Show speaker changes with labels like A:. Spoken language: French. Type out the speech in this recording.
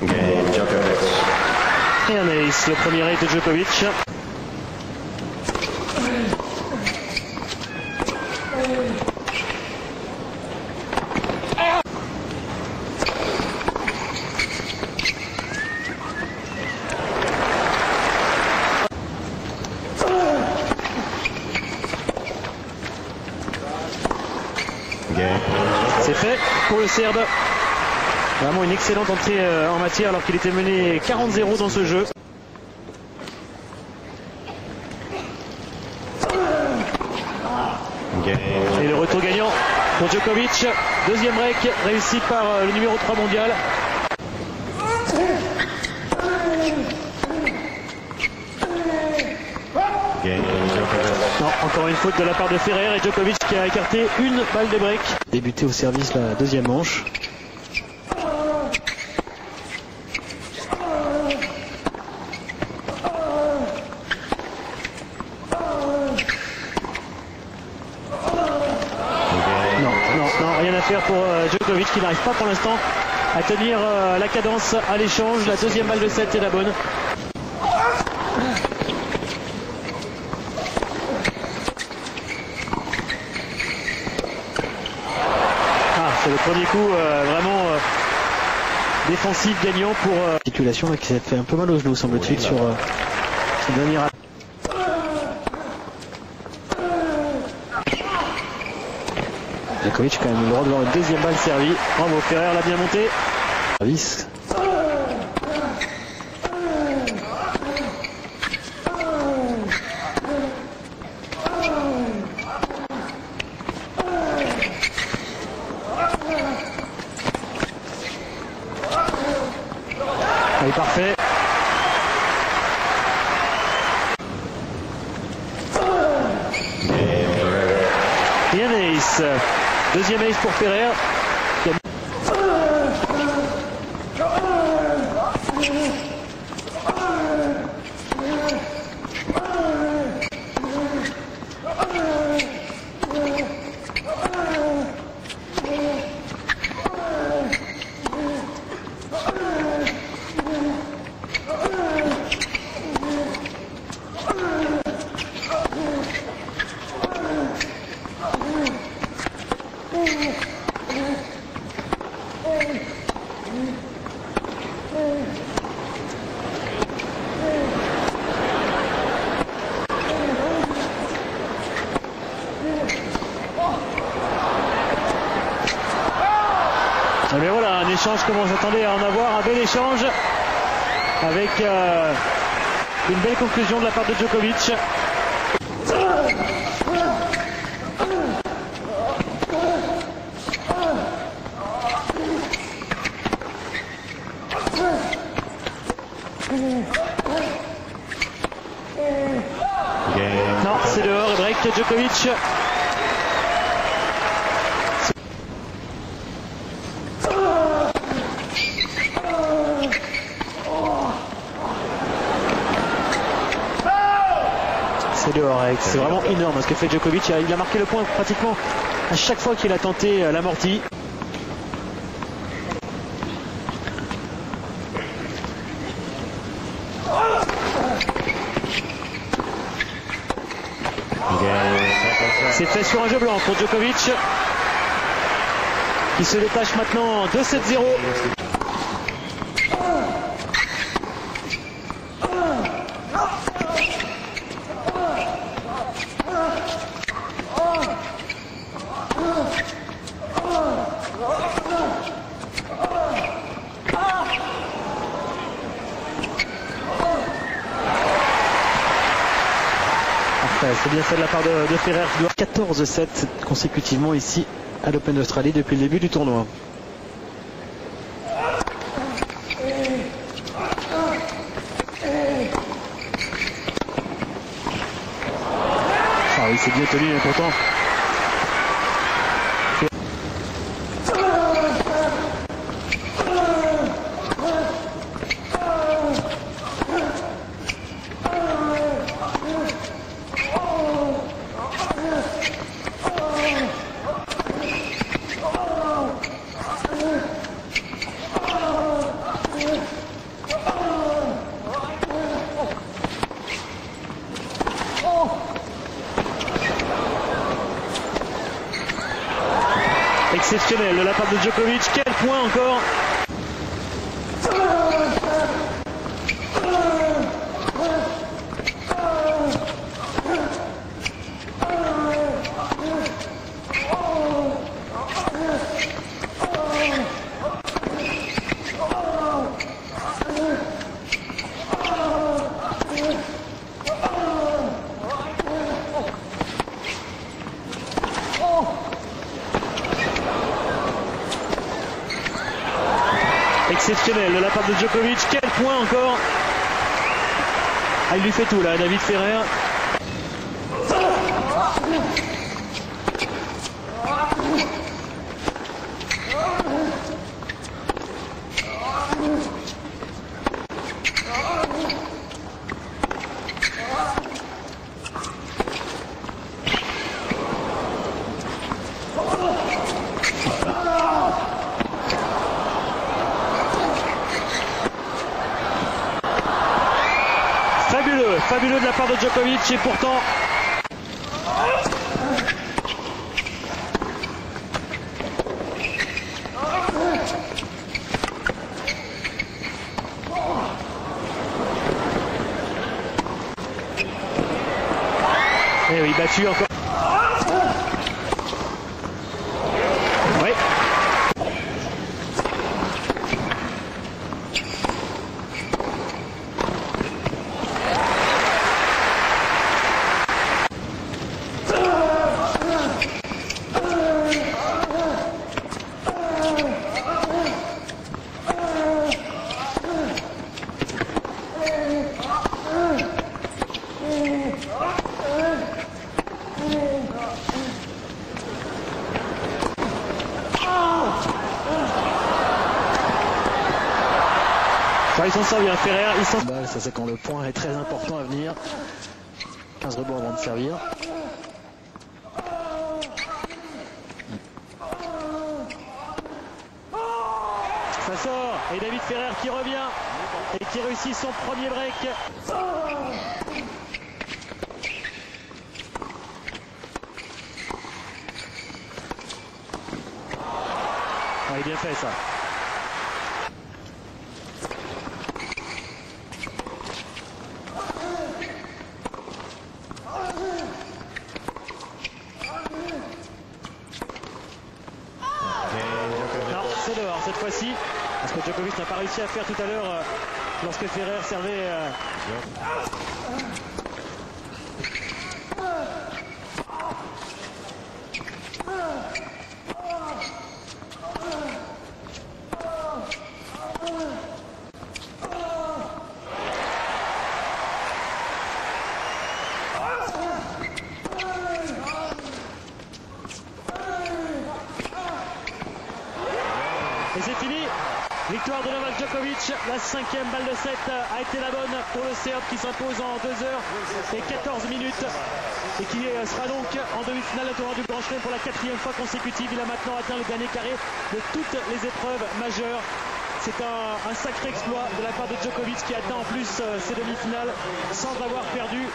A: Game, Djokovic.
B: Et un ace, le premier ace de Djokovic. C'est fait pour le Serbe. Vraiment une excellente entrée en matière alors qu'il était mené 40-0 dans ce jeu. Et le retour gagnant pour Djokovic. Deuxième break réussi par le numéro 3 mondial. Non, encore une faute de la part de Ferrer et Djokovic qui a écarté une balle de break. Débuté au service la deuxième manche. Non, rien à faire pour Djokovic qui n'arrive pas pour l'instant à tenir la cadence à l'échange. La deuxième balle de 7 est la bonne. C'est le premier coup vraiment défensif gagnant pour articulation qui s'est fait un peu mal au genou semble-t-il sur son dernier appel. Djokovic quand même le droit de voir une deuxième balle servie. Bravo, Ferrer l'a bien monté. Service. Allez, parfait. Et un ace. Deuxième ace pour Ferrer. Mais voilà, un échange comme on s'attendait à en avoir, un bel échange avec une belle conclusion de la part de Djokovic. Non, c'est dehors et break Djokovic. C'est dehors, c'est vraiment énorme ce que fait Djokovic. Il a marqué le point pratiquement à chaque fois qu'il a tenté l'amorti. C'est fait sur un jeu blanc pour Djokovic qui se détache maintenant 2-7-0. C'est bien fait de la part de Ferrer qui doit 14-7 consécutivement ici à l'Open d'Australie depuis le début du tournoi. Ah oui, c'est bien tenu, mais pourtant. Exceptionnel de la part de Djokovic. Quel point encore. Exceptionnel de la part de Djokovic. Quel point encore. Ah, il lui fait tout là, David Ferrer. Fabuleux de la part de Djokovic et pourtant et oui, battu encore. Oui. Il s'en sort bien, Ferrer. Ça c'est quand le point est très important à venir. 15 rebonds avant de servir. Ça sort et David Ferrer qui revient et qui réussit son premier break. Ah, il est bien fait ça. C'est dehors cette fois-ci, parce que Djokovic n'a pas réussi à faire tout à l'heure lorsque Ferrer servait. Et c'est fini. Victoire de Novak Djokovic. La 5e balle de 7 a été la bonne pour le Serbe qui s'impose en 2 heures et 14 minutes et qui sera donc en demi-finale de tournoi du Grand Chelem pour la 4e fois consécutive. Il a maintenant atteint le dernier carré de toutes les épreuves majeures. C'est un sacré exploit de la part de Djokovic qui atteint en plus ses demi-finales sans avoir perdu.